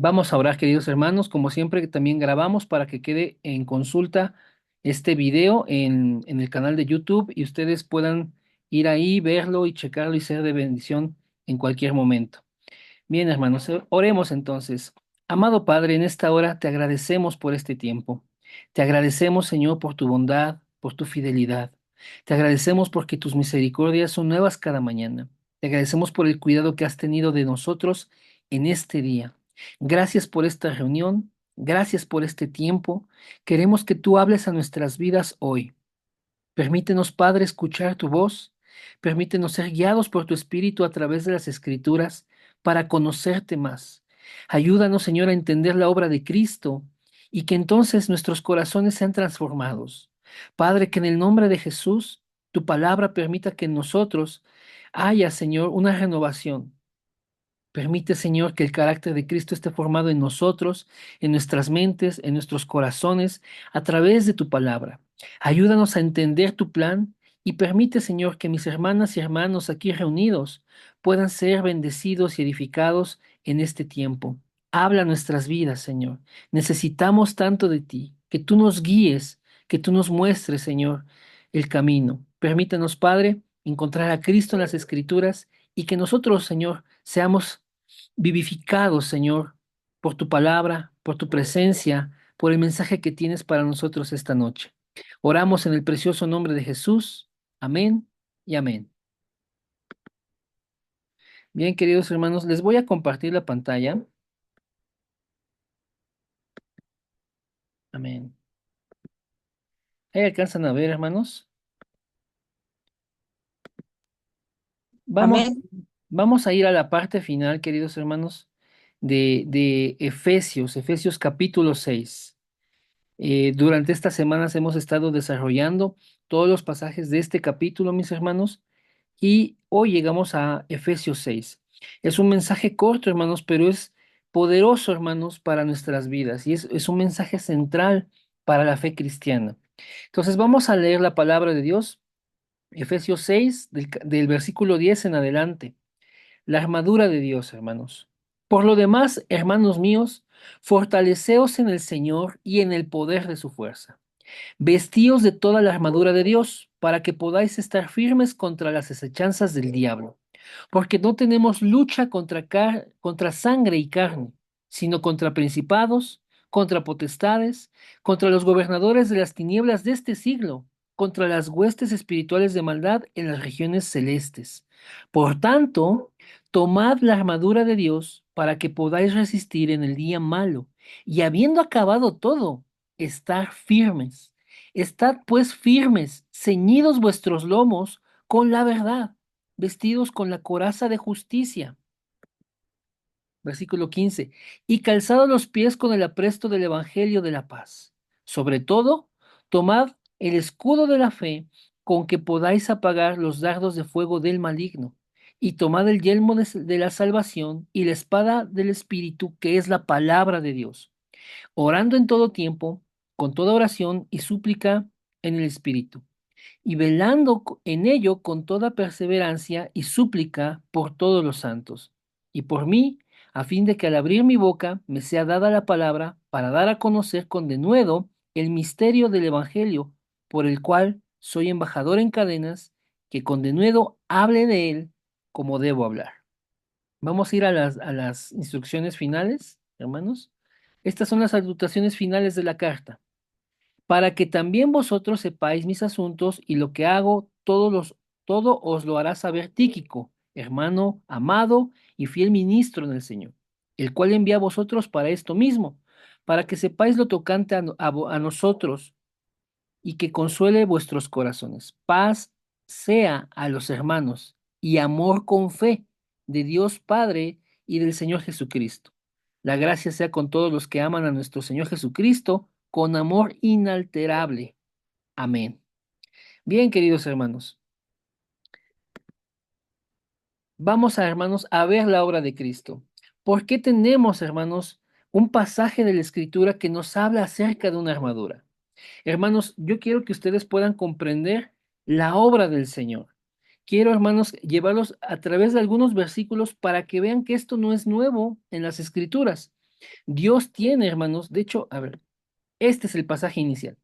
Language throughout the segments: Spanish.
Vamos a orar, queridos hermanos, como siempre también grabamos para que quede en consulta este video en el canal de YouTube y ustedes puedan ir ahí, verlo y checarlo y ser de bendición en cualquier momento. Bien, hermanos, oremos entonces. Amado Padre, en esta hora te agradecemos por este tiempo. Te agradecemos, Señor, por tu bondad, por tu fidelidad. Te agradecemos porque tus misericordias son nuevas cada mañana. Te agradecemos por el cuidado que has tenido de nosotros en este día. Gracias por esta reunión. Gracias por este tiempo. Queremos que tú hables a nuestras vidas hoy. Permítenos, Padre, escuchar tu voz. Permítenos ser guiados por tu Espíritu a través de las Escrituras para conocerte más. Ayúdanos, Señor, a entender la obra de Cristo y que entonces nuestros corazones sean transformados. Padre, que en el nombre de Jesús, tu palabra permita que en nosotros haya, Señor, una renovación. Permite, Señor, que el carácter de Cristo esté formado en nosotros, en nuestras mentes, en nuestros corazones, a través de tu palabra. Ayúdanos a entender tu plan y permite, Señor, que mis hermanas y hermanos aquí reunidos puedan ser bendecidos y edificados en este tiempo. Habla nuestras vidas, Señor. Necesitamos tanto de ti, que tú nos guíes, que tú nos muestres, Señor, el camino. Permítanos, Padre, encontrar a Cristo en las Escrituras y que nosotros, Señor, seamos vivificados, Señor, por tu palabra, por tu presencia, por el mensaje que tienes para nosotros esta noche. Oramos en el precioso nombre de Jesús. Amén y amén. Bien, queridos hermanos, les voy a compartir la pantalla. Amén. Ahí alcanzan a ver, hermanos. Vamos, Amén. vamos a ir a la parte final, queridos hermanos, de Efesios, Efesios capítulo 6. Durante estas semanas hemos estado desarrollando todos los pasajes de este capítulo, mis hermanos, y hoy llegamos a Efesios 6. Es un mensaje corto, hermanos, pero es poderoso, hermanos, para nuestras vidas y es un mensaje central para la fe cristiana. Entonces vamos a leer la palabra de Dios, Efesios 6, del versículo 10 en adelante. La armadura de Dios, hermanos. Por lo demás, hermanos míos, fortaleceos en el Señor y en el poder de su fuerza. Vestíos de toda la armadura de Dios, para que podáis estar firmes contra las acechanzas del diablo. Porque no tenemos lucha contra sangre y carne, sino contra principados, contra potestades, contra los gobernadores de las tinieblas de este siglo, contra las huestes espirituales de maldad en las regiones celestes. Por tanto, tomad la armadura de Dios para que podáis resistir en el día malo, y habiendo acabado todo, estar firmes. Estad pues firmes, ceñidos vuestros lomos con la verdad, vestidos con la coraza de justicia. Versículo 15. Y calzados los pies con el apresto del Evangelio de la paz. Sobre todo, tomad el escudo de la fe con que podáis apagar los dardos de fuego del maligno. Y tomad el yelmo de la salvación y la espada del Espíritu, que es la palabra de Dios, orando en todo tiempo, con toda oración y súplica en el Espíritu y velando en ello con toda perseverancia y súplica por todos los santos, y por mí, a fin de que al abrir mi boca me sea dada la palabra para dar a conocer con denuedo el misterio del Evangelio, por el cual soy embajador en cadenas, que con denuedo hable de él como debo hablar. Vamos a ir a las instrucciones finales, hermanos. Estas son las salutaciones finales de la carta para que también vosotros sepáis mis asuntos y lo que hago, todo os lo hará saber Tíquico, hermano amado y fiel ministro en el Señor, el cual envía a vosotros para esto mismo, para que sepáis lo tocante a nosotros y que consuele vuestros corazones. Paz sea a los hermanos y amor con fe de Dios Padre y del Señor Jesucristo. La gracia sea con todos los que aman a nuestro Señor Jesucristo con amor inalterable. Amén. Bien, queridos hermanos, vamos a, hermanos, a ver la obra de Cristo. ¿Por qué tenemos, hermanos, un pasaje de la Escritura que nos habla acerca de una armadura? Hermanos, yo quiero que ustedes puedan comprender la obra del Señor. Quiero, hermanos, llevarlos a través de algunos versículos para que vean que esto no es nuevo en las Escrituras. Dios tiene, hermanos, de hecho, a ver, este es el pasaje inicial.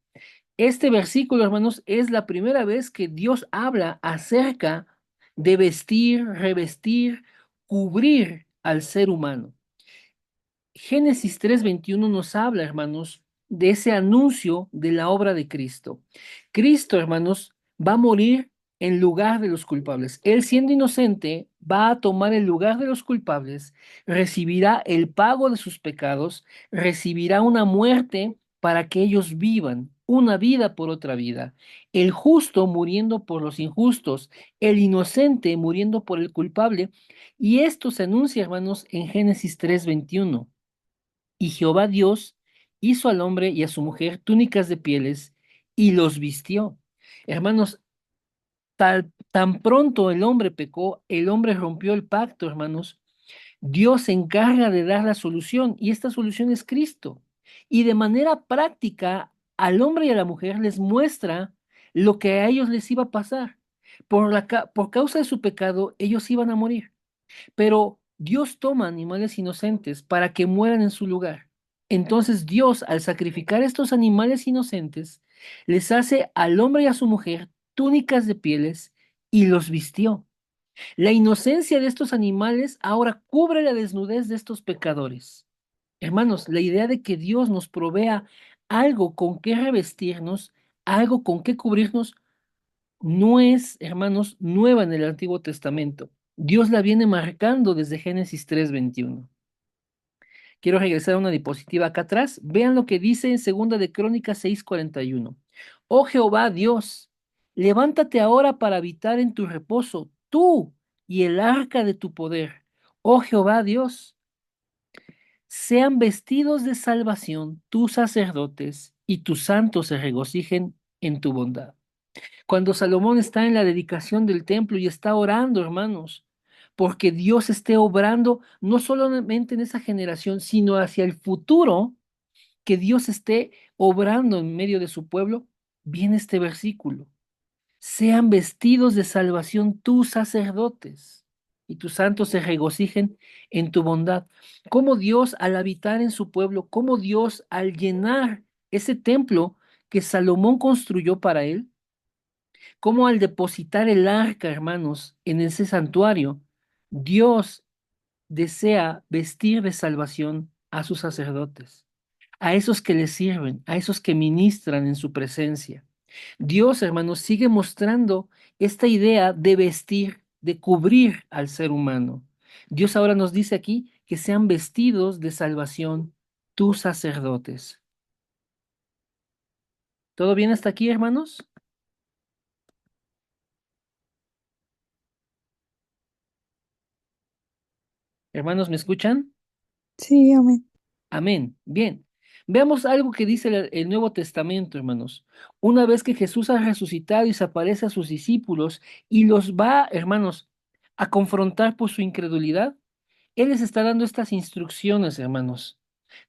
Este versículo, hermanos, es la primera vez que Dios habla acerca de vestir, revestir, cubrir al ser humano. Génesis 3:21 nos habla, hermanos, de ese anuncio de la obra de Cristo. Cristo, hermanos, va a morir en lugar de los culpables. Él, siendo inocente, va a tomar el lugar de los culpables, recibirá el pago de sus pecados, recibirá una muerte para que ellos vivan, una vida por otra vida. El justo muriendo por los injustos, el inocente muriendo por el culpable. Y esto se anuncia, hermanos, en Génesis 3:21. Y Jehová Dios hizo al hombre y a su mujer túnicas de pieles y los vistió. Hermanos, tan pronto el hombre pecó, el hombre rompió el pacto, hermanos. Dios se encarga de dar la solución y esta solución es Cristo. Y de manera práctica al hombre y a la mujer les muestra lo que a ellos les iba a pasar. Por causa de su pecado, ellos iban a morir. Pero Dios toma animales inocentes para que mueran en su lugar. Entonces Dios, al sacrificar estos animales inocentes, les hace al hombre y a su mujer túnicas de pieles y los vistió. La inocencia de estos animales ahora cubre la desnudez de estos pecadores. Hermanos, la idea de que Dios nos provea algo con que revestirnos, algo con que cubrirnos, no es, hermanos, nueva en el Antiguo Testamento. Dios la viene marcando desde Génesis 3:21. Quiero regresar a una diapositiva acá atrás. Vean lo que dice en Segunda de Crónicas 6:41. Oh Jehová Dios, levántate ahora para habitar en tu reposo, tú y el arca de tu poder. Oh Jehová Dios, sean vestidos de salvación tus sacerdotes y tus santos se regocijen en tu bondad. Cuando Salomón está en la dedicación del templo y está orando, hermanos, porque Dios esté obrando no solamente en esa generación, sino hacia el futuro, que Dios esté obrando en medio de su pueblo, viene este versículo. Sean vestidos de salvación tus sacerdotes y tus santos se regocijen en tu bondad. Como Dios al habitar en su pueblo, como Dios al llenar ese templo que Salomón construyó para él, como al depositar el arca, hermanos, en ese santuario, Dios desea vestir de salvación a sus sacerdotes, a esos que le sirven, a esos que ministran en su presencia. Dios, hermanos, sigue mostrando esta idea de vestir, de cubrir al ser humano. Dios ahora nos dice aquí que sean vestidos de salvación tus sacerdotes. ¿Todo bien hasta aquí, hermanos? ¿Hermanos, me escuchan? Sí, amén. Amén. Bien. Veamos algo que dice el Nuevo Testamento, hermanos. Una vez que Jesús ha resucitado y se aparece a sus discípulos y los va, hermanos, a confrontar por su incredulidad, Él les está dando estas instrucciones, hermanos.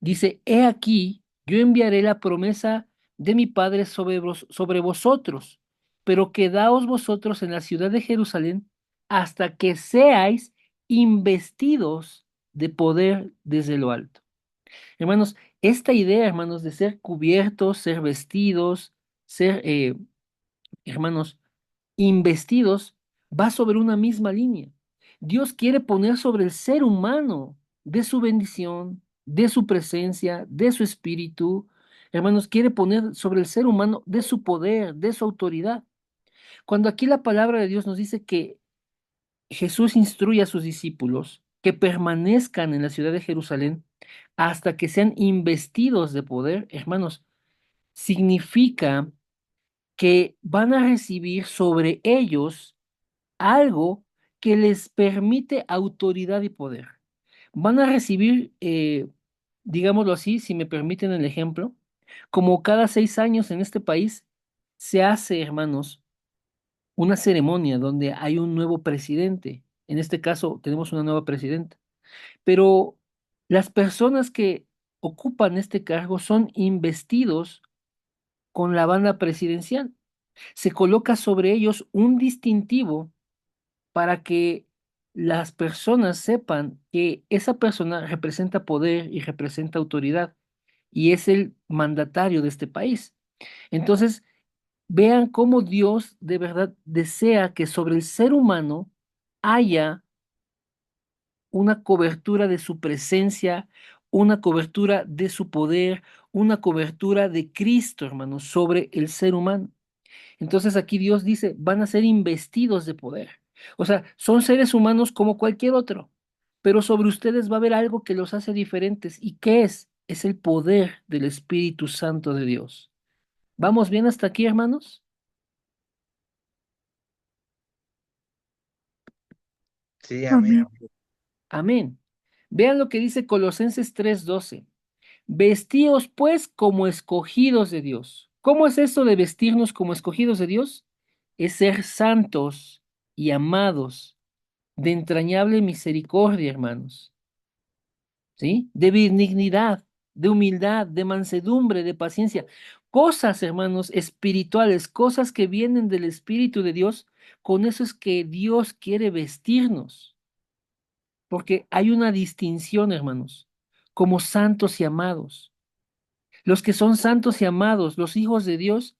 Dice, he aquí, yo enviaré la promesa de mi Padre sobre vosotros, pero quedaos vosotros en la ciudad de Jerusalén hasta que seáis investidos de poder desde lo alto. Hermanos, esta idea, hermanos, de ser cubiertos, ser vestidos, ser, hermanos, investidos, va sobre una misma línea. Dios quiere poner sobre el ser humano de su bendición, de su presencia, de su espíritu. Hermanos, quiere poner sobre el ser humano de su poder, de su autoridad. Cuando aquí la palabra de Dios nos dice que Jesús instruye a sus discípulos que permanezcan en la ciudad de Jerusalén hasta que sean investidos de poder, hermanos, significa que van a recibir sobre ellos algo que les permite autoridad y poder. Van a recibir, digámoslo así, si me permiten el ejemplo, como cada 6 años en este país se hace, hermanos, una ceremonia donde hay un nuevo presidente. En este caso tenemos una nueva presidenta. Pero las personas que ocupan este cargo son investidos con la banda presidencial. Se coloca sobre ellos un distintivo para que las personas sepan que esa persona representa poder y representa autoridad y es el mandatario de este país. Entonces, vean cómo Dios de verdad desea que sobre el ser humano haya una cobertura de su presencia, una cobertura de su poder, una cobertura de Cristo, hermanos, sobre el ser humano. Entonces aquí Dios dice, van a ser investidos de poder. O sea, son seres humanos como cualquier otro, pero sobre ustedes va a haber algo que los hace diferentes. ¿Y qué es? Es el poder del Espíritu Santo de Dios. ¿Vamos bien hasta aquí, hermanos? Sí, amén. Amén. Vean lo que dice Colosenses 3:12. Vestíos pues como escogidos de Dios. ¿Cómo es esto de vestirnos como escogidos de Dios? Es ser santos y amados, de entrañable misericordia, hermanos, ¿sí? De benignidad, de humildad, de mansedumbre, de paciencia. Cosas, hermanos, espirituales, cosas que vienen del Espíritu de Dios. Con eso es que Dios quiere vestirnos, porque hay una distinción, hermanos, como santos y amados. Los que son santos y amados, los hijos de Dios,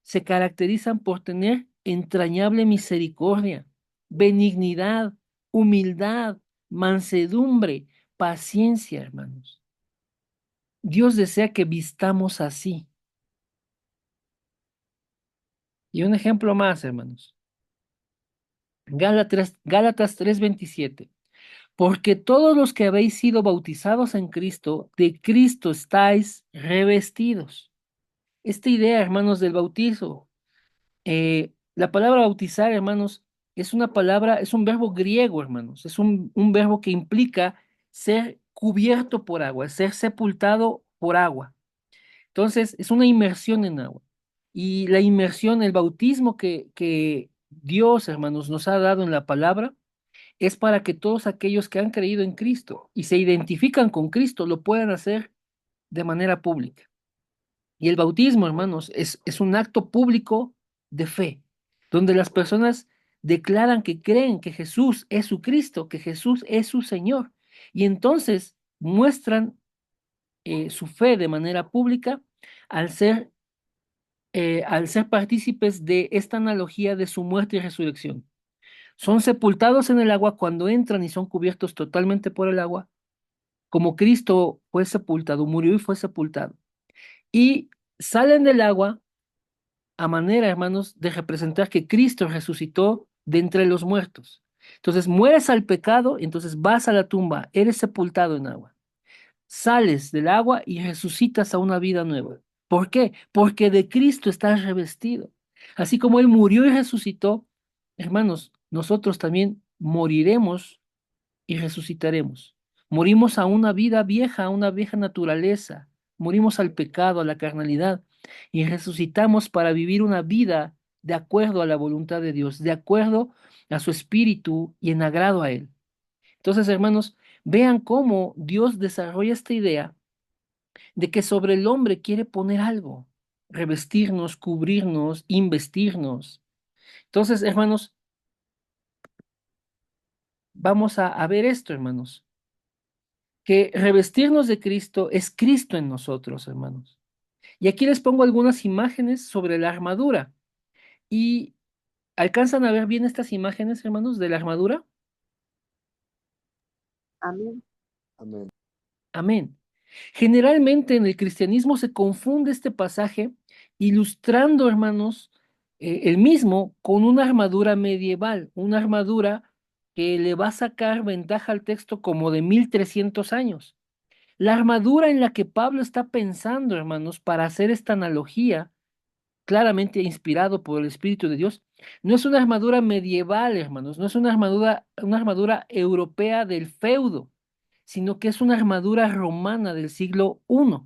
se caracterizan por tener entrañable misericordia, benignidad, humildad, mansedumbre, paciencia, hermanos. Dios desea que vistamos así. Y un ejemplo más, hermanos. Gálatas 3:27. Porque todos los que habéis sido bautizados en Cristo, de Cristo estáis revestidos. Esta idea, hermanos, del bautizo. La palabra bautizar, hermanos, es una palabra, es un verbo griego, hermanos. Es un verbo que implica ser cubierto por agua, ser sepultado por agua. Entonces, es una inmersión en agua. Y la inmersión, el bautismo que Dios, hermanos, nos ha dado en la palabra, es para que todos aquellos que han creído en Cristo y se identifican con Cristo lo puedan hacer de manera pública. Y el bautismo, hermanos, es un acto público de fe, donde las personas declaran que creen que Jesús es su Cristo, que Jesús es su Señor. Y entonces muestran su fe de manera pública al ser partícipes de esta analogía de su muerte y resurrección. Son sepultados en el agua cuando entran y son cubiertos totalmente por el agua, como Cristo fue sepultado, murió y fue sepultado. Y salen del agua a manera, hermanos, de representar que Cristo resucitó de entre los muertos. Entonces mueres al pecado, entonces vas a la tumba, eres sepultado en agua. Sales del agua y resucitas a una vida nueva. ¿Por qué? Porque de Cristo estás revestido. Así como Él murió y resucitó, hermanos, nosotros también moriremos y resucitaremos. Morimos a una vida vieja, a una vieja naturaleza. Morimos al pecado, a la carnalidad y resucitamos para vivir una vida de acuerdo a la voluntad de Dios, de acuerdo a su espíritu y en agrado a Él. Entonces, hermanos, vean cómo Dios desarrolla esta idea de que sobre el hombre quiere poner algo, revestirnos, cubrirnos, investirnos. Entonces, hermanos, vamos a ver esto, hermanos, que revestirnos de Cristo es Cristo en nosotros, hermanos. Y aquí les pongo algunas imágenes sobre la armadura. ¿Y alcanzan a ver bien estas imágenes, hermanos, de la armadura? Amén. Amén. Amén. Generalmente en el cristianismo se confunde este pasaje ilustrando, hermanos, el mismo con una armadura medieval, una armadura que le va a sacar ventaja al texto como de 1300 años. La armadura en la que Pablo está pensando, hermanos, para hacer esta analogía, claramente inspirado por el Espíritu de Dios, no es una armadura medieval, hermanos, no es una armadura europea del feudo, sino que es una armadura romana del siglo I.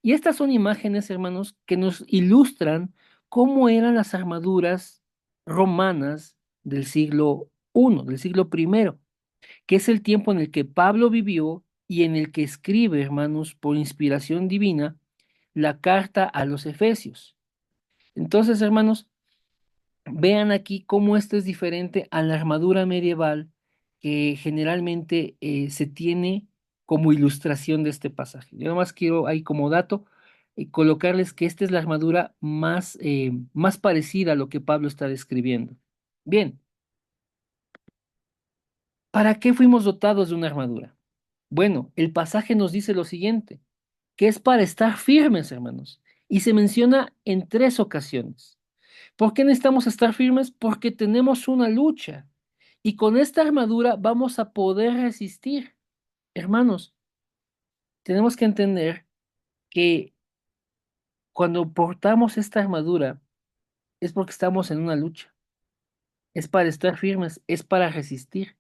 Y estas son imágenes, hermanos, que nos ilustran cómo eran las armaduras romanas del siglo I, del siglo I, que es el tiempo en el que Pablo vivió y en el que escribe, hermanos, por inspiración divina, la carta a los Efesios. Entonces, hermanos, vean aquí cómo esto es diferente a la armadura medieval que generalmente se tiene como ilustración de este pasaje. Yo nomás quiero ahí como dato colocarles que esta es la armadura más parecida a lo que Pablo está describiendo. Bien, ¿para qué fuimos dotados de una armadura? Bueno, el pasaje nos dice lo siguiente, que es para estar firmes, hermanos, y se menciona en tres ocasiones. ¿Por qué necesitamos estar firmes? Porque tenemos una lucha y con esta armadura vamos a poder resistir. Hermanos, tenemos que entender que cuando portamos esta armadura es porque estamos en una lucha, es para estar firmes, es para resistir,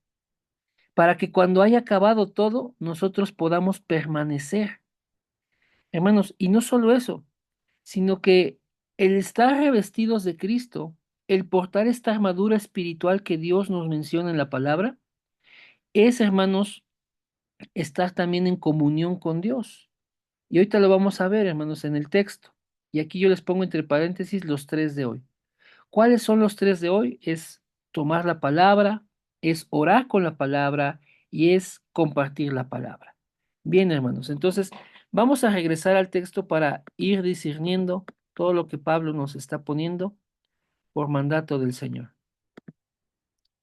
para que cuando haya acabado todo, nosotros podamos permanecer. Hermanos, y no solo eso, sino que el estar revestidos de Cristo, el portar esta armadura espiritual que Dios nos menciona en la palabra, es, hermanos, estar también en comunión con Dios. Y ahorita lo vamos a ver, hermanos, en el texto. Y aquí yo les pongo entre paréntesis los tres de hoy. ¿Cuáles son los tres de hoy? Es tomar la palabra, es orar con la palabra y es compartir la palabra. Bien, hermanos, entonces vamos a regresar al texto para ir discerniendo todo lo que Pablo nos está poniendo por mandato del Señor.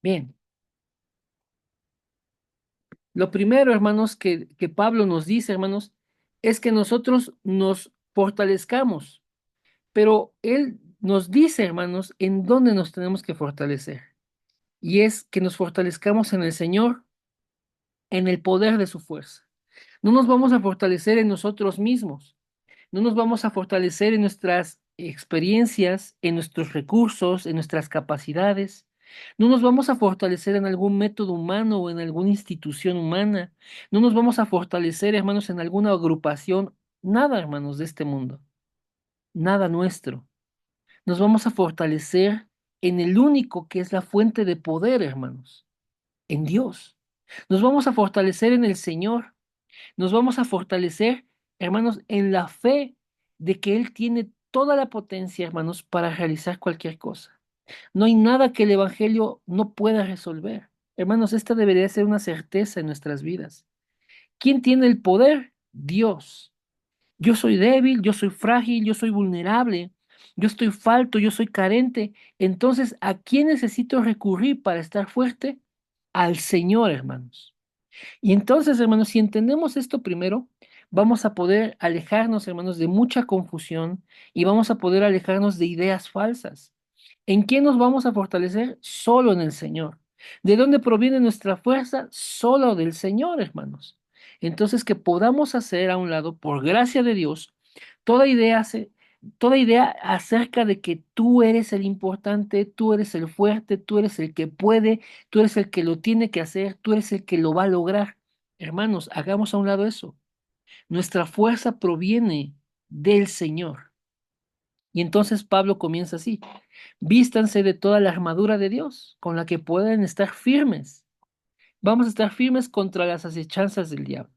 Bien, lo primero, hermanos, que Pablo nos dice, hermanos, es que nosotros nos fortalezcamos, pero él nos dice, hermanos, en dónde nos tenemos que fortalecer. Y es que nos fortalezcamos en el Señor, en el poder de su fuerza. No nos vamos a fortalecer en nosotros mismos, no nos vamos a fortalecer en nuestras experiencias, en nuestros recursos, en nuestras capacidades. No nos vamos a fortalecer en algún método humano o en alguna institución humana. No nos vamos a fortalecer, hermanos, en alguna agrupación. Nada, hermanos, de este mundo. Nada nuestro. Nos vamos a fortalecer en el único que es la fuente de poder, hermanos, en Dios. Nos vamos a fortalecer en el Señor. Nos vamos a fortalecer, hermanos, en la fe de que Él tiene toda la potencia, hermanos, para realizar cualquier cosa. No hay nada que el Evangelio no pueda resolver. Hermanos, esta debería ser una certeza en nuestras vidas. ¿Quién tiene el poder? Dios. Yo soy débil, yo soy frágil, yo soy vulnerable, yo estoy falto, yo soy carente. Entonces, ¿a quién necesito recurrir para estar fuerte? Al Señor, hermanos. Y entonces, hermanos, si entendemos esto primero, vamos a poder alejarnos, hermanos, de mucha confusión y vamos a poder alejarnos de ideas falsas. ¿En qué nos vamos a fortalecer? Solo en el Señor. ¿De dónde proviene nuestra fuerza? Solo del Señor, hermanos. Entonces, que podamos hacer a un lado, por gracia de Dios, toda idea, toda idea acerca de que tú eres el importante, tú eres el fuerte, tú eres el que puede, tú eres el que lo tiene que hacer, tú eres el que lo va a lograr. Hermanos, hagamos a un lado eso. Nuestra fuerza proviene del Señor. Y entonces Pablo comienza así. Vístanse de toda la armadura de Dios, con la que pueden estar firmes. Vamos a estar firmes contra las acechanzas del diablo.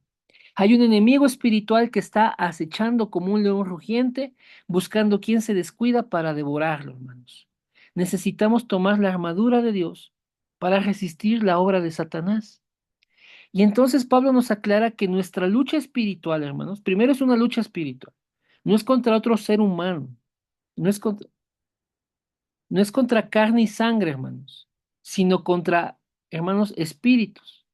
Hay un enemigo espiritual que está acechando como un león rugiente, buscando quien se descuida para devorarlo, hermanos. Necesitamos tomar la armadura de Dios para resistir la obra de Satanás. Y entonces Pablo nos aclara que nuestra lucha espiritual, hermanos, primero es una lucha espiritual. No es contra otro ser humano, no es contra, no es contra carne y sangre, hermanos, sino contra, hermanos, espíritus.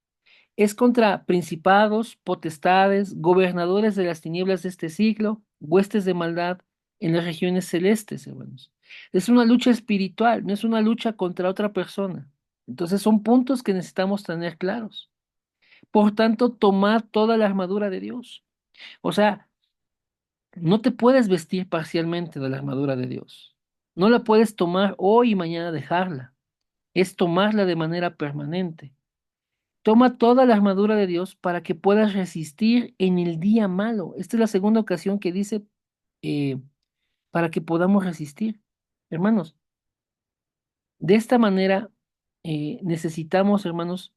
Es contra principados, potestades, gobernadores de las tinieblas de este siglo, huestes de maldad en las regiones celestes, hermanos. Es una lucha espiritual, no es una lucha contra otra persona. Entonces son puntos que necesitamos tener claros. Por tanto, tomad toda la armadura de Dios. O sea, no te puedes vestir parcialmente de la armadura de Dios. No la puedes tomar hoy y mañana dejarla. Es tomarla de manera permanente. Toma toda la armadura de Dios para que puedas resistir en el día malo. Esta es la segunda ocasión que dice eh, para que podamos resistir. Hermanos, de esta manera necesitamos, hermanos,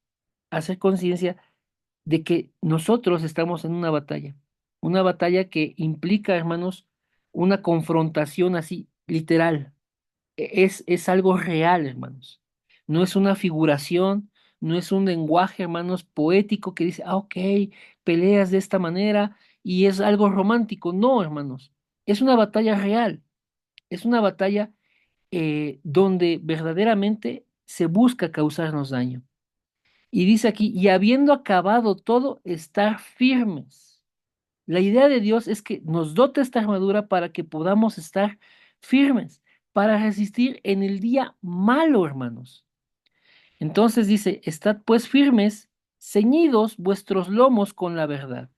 hacer conciencia de que nosotros estamos en una batalla que implica, hermanos, una confrontación así, literal. Es algo real, hermanos. No es una figuración, no es un lenguaje, hermanos, poético que dice, ah, ok, peleas de esta manera y es algo romántico. No, hermanos, es una batalla real, es una batalla donde verdaderamente se busca causarnos daño. Y dice aquí, y habiendo acabado todo, estar firmes. La idea de Dios es que nos dote esta armadura para que podamos estar firmes, para resistir en el día malo, hermanos. Entonces dice, estad pues firmes, ceñidos vuestros lomos con la verdad.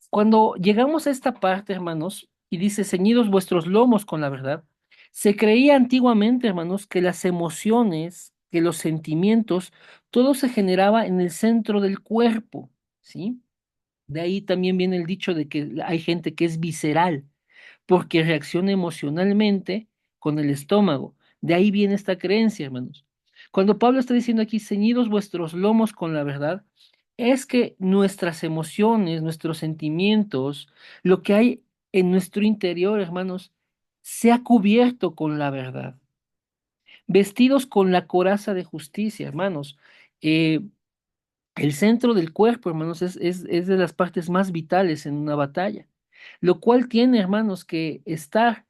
Cuando llegamos a esta parte, hermanos, y dice, ceñidos vuestros lomos con la verdad, se creía antiguamente, hermanos, que las emociones, que los sentimientos, todo se generaba en el centro del cuerpo, ¿sí? De ahí también viene el dicho de que hay gente que es visceral, porque reacciona emocionalmente con el estómago. De ahí viene esta creencia, hermanos. Cuando Pablo está diciendo aquí, ceñidos vuestros lomos con la verdad, es que nuestras emociones, nuestros sentimientos, lo que hay en nuestro interior, hermanos, sea cubierto con la verdad. Vestidos con la coraza de justicia, hermanos. Eh, el centro del cuerpo, hermanos, es de las partes más vitales en una batalla, lo cual tiene, hermanos, que estar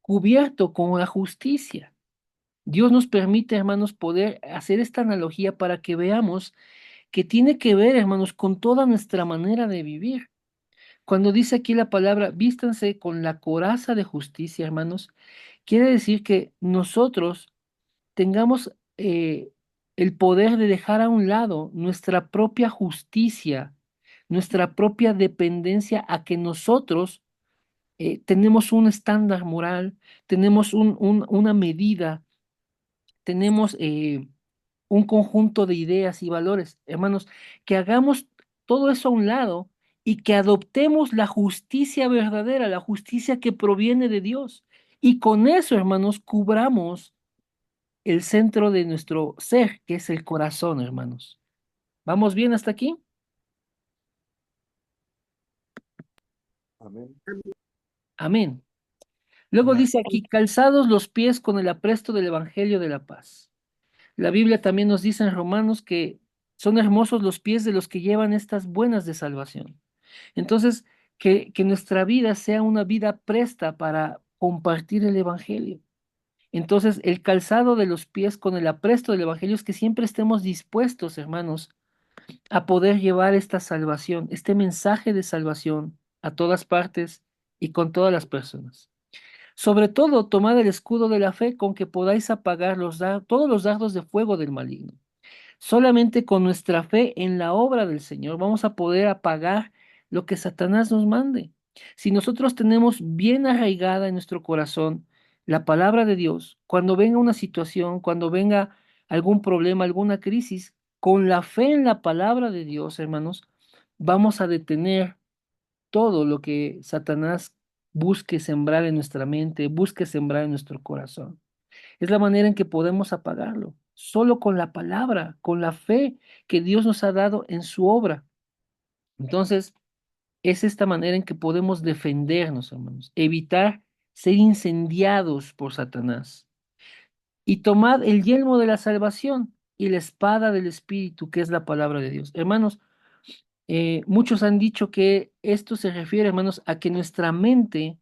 cubierto con la justicia. Dios nos permite, hermanos, poder hacer esta analogía para que veamos que tiene que ver, hermanos, con toda nuestra manera de vivir. Cuando dice aquí la palabra, vístanse con la coraza de justicia, hermanos, quiere decir que nosotros tengamos el poder de dejar a un lado nuestra propia justicia, nuestra propia dependencia a que nosotros tenemos un estándar moral, tenemos una medida, tenemos un conjunto de ideas y valores. Hermanos, que hagamos todo eso a un lado y que adoptemos la justicia verdadera, la justicia que proviene de Dios. Y con eso, hermanos, cubramos el centro de nuestro ser, que es el corazón, hermanos. ¿Vamos bien hasta aquí? Amén. Amén. Luego Amén. dice aquí, calzados los pies con el apresto del Evangelio de la paz. La Biblia también nos dice en Romanos que son hermosos los pies de los que llevan estas buenas de salvación. Entonces, que nuestra vida sea una vida presta para compartir el Evangelio. Entonces, el calzado de los pies con el apresto del Evangelio es que siempre estemos dispuestos, hermanos, a poder llevar esta salvación, este mensaje de salvación a todas partes y con todas las personas. Sobre todo, tomad el escudo de la fe con que podáis apagar todos los dardos de fuego del maligno. Solamente con nuestra fe en la obra del Señor vamos a poder apagar lo que Satanás nos mande. Si nosotros tenemos bien arraigada en nuestro corazón la palabra de Dios, cuando venga una situación, cuando venga algún problema, alguna crisis, con la fe en la palabra de Dios, hermanos, vamos a detener todo lo que Satanás busque sembrar en nuestra mente, busque sembrar en nuestro corazón. Es la manera en que podemos apagarlo, solo con la palabra, con la fe que Dios nos ha dado en su obra. Entonces, es esta manera en que podemos defendernos, hermanos, evitar ser incendiados por Satanás. Y tomad el yelmo de la salvación y la espada del Espíritu, que es la palabra de Dios. Hermanos, muchos han dicho que esto se refiere, hermanos, a que nuestra mente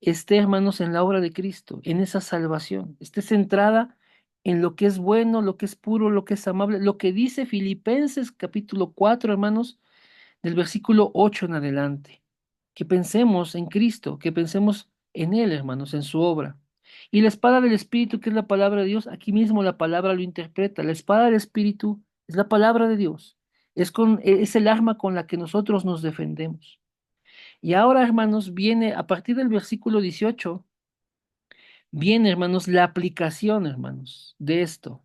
esté, hermanos, en la obra de Cristo, en esa salvación, esté centrada en lo que es bueno, lo que es puro, lo que es amable, lo que dice Filipenses capítulo 4, hermanos, del versículo 8 en adelante. Que pensemos en Cristo, que pensemos en Él, hermanos, en su obra. Y la espada del Espíritu, que es la palabra de Dios, aquí mismo la palabra lo interpreta. La espada del Espíritu es la palabra de Dios. Es el arma con la que nosotros nos defendemos. Y ahora, hermanos, viene a partir del versículo 18, viene, hermanos, la aplicación, hermanos, de esto.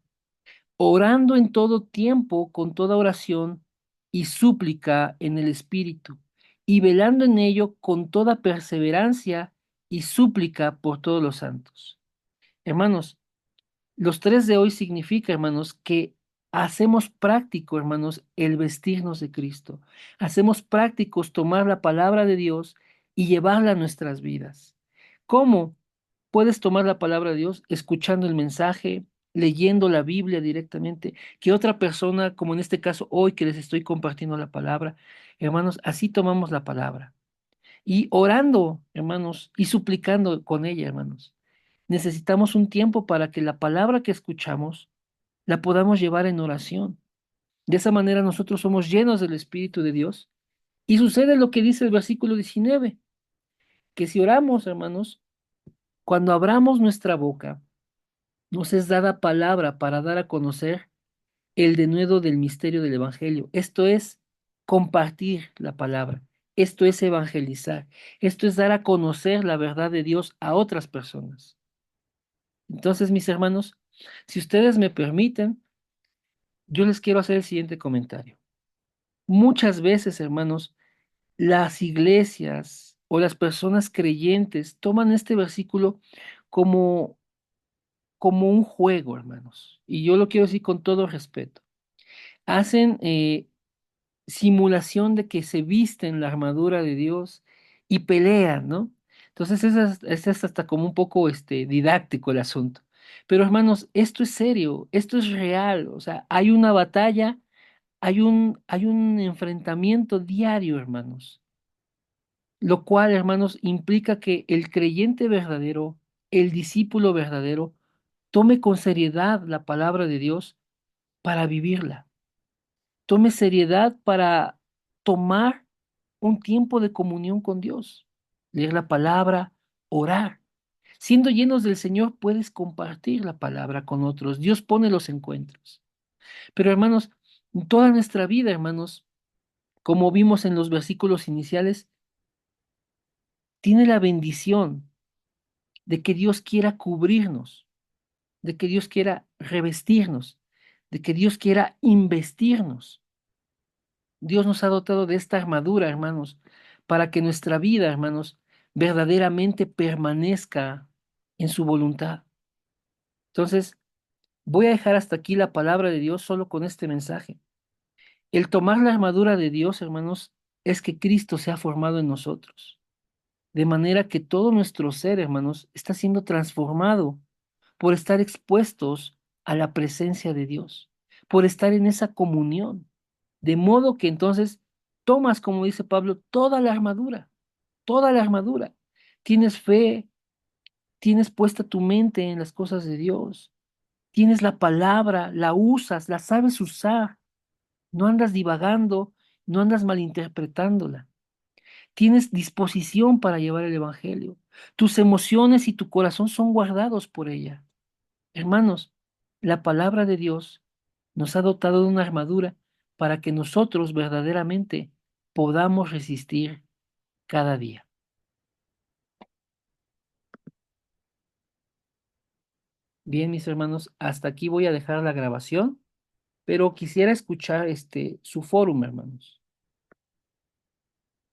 Orando en todo tiempo con toda oración y súplica en el Espíritu, y velando en ello con toda perseverancia y súplica por todos los santos. Hermanos, los tres de hoy significa, hermanos, que hacemos práctico, hermanos, el vestirnos de Cristo. Hacemos prácticos tomar la palabra de Dios y llevarla a nuestras vidas. ¿Cómo puedes tomar la palabra de Dios? Escuchando el mensaje, leyendo la Biblia directamente, que otra persona, como en este caso hoy que les estoy compartiendo la palabra, hermanos, así tomamos la palabra. Y orando, hermanos, y suplicando con ella, hermanos. Necesitamos un tiempo para que la palabra que escuchamos la podamos llevar en oración. De esa manera nosotros somos llenos del Espíritu de Dios. Y sucede lo que dice el versículo 19, que si oramos, hermanos, cuando abramos nuestra boca, nos es dada palabra para dar a conocer el denuedo del misterio del Evangelio. Esto es compartir la palabra. Esto es evangelizar. Esto es dar a conocer la verdad de Dios a otras personas. Entonces, mis hermanos, si ustedes me permiten, yo les quiero hacer el siguiente comentario. Muchas veces, hermanos, las iglesias o las personas creyentes toman este versículo como, como un juego, hermanos. Y yo lo quiero decir con todo respeto. Hacen simulación de que se visten la armadura de Dios y pelean, ¿no? Entonces, es hasta como un poco didáctico el asunto. Pero hermanos, esto es serio, esto es real, o sea, hay una batalla, hay un enfrentamiento diario, hermanos, lo cual, hermanos, implica que el creyente verdadero, el discípulo verdadero, tome con seriedad la palabra de Dios para vivirla. Tome seriedad para tomar un tiempo de comunión con Dios, leer la palabra, orar. Siendo llenos del Señor, puedes compartir la palabra con otros. Dios pone los encuentros. Pero hermanos, en toda nuestra vida, hermanos, como vimos en los versículos iniciales, tiene la bendición de que Dios quiera cubrirnos, de que Dios quiera revestirnos, de que Dios quiera investirnos. Dios nos ha dotado de esta armadura, hermanos, para que nuestra vida, hermanos, verdaderamente permanezca en su voluntad. Entonces, voy a dejar hasta aquí la palabra de Dios solo con este mensaje. El tomar la armadura de Dios, hermanos, es que Cristo se ha formado en nosotros, de manera que todo nuestro ser, hermanos, está siendo transformado por estar expuestos a la presencia de Dios, por estar en esa comunión. De modo que entonces tomas, como dice Pablo, toda la armadura, toda la armadura. Tienes fe, tienes puesta tu mente en las cosas de Dios, tienes la palabra, la usas, la sabes usar, no andas divagando, no andas malinterpretándola. Tienes disposición para llevar el Evangelio. Tus emociones y tu corazón son guardados por ella. Hermanos, la palabra de Dios nos ha dotado de una armadura para que nosotros verdaderamente podamos resistir cada día. Bien, mis hermanos, hasta aquí voy a dejar la grabación, pero quisiera escuchar su fórum, hermanos.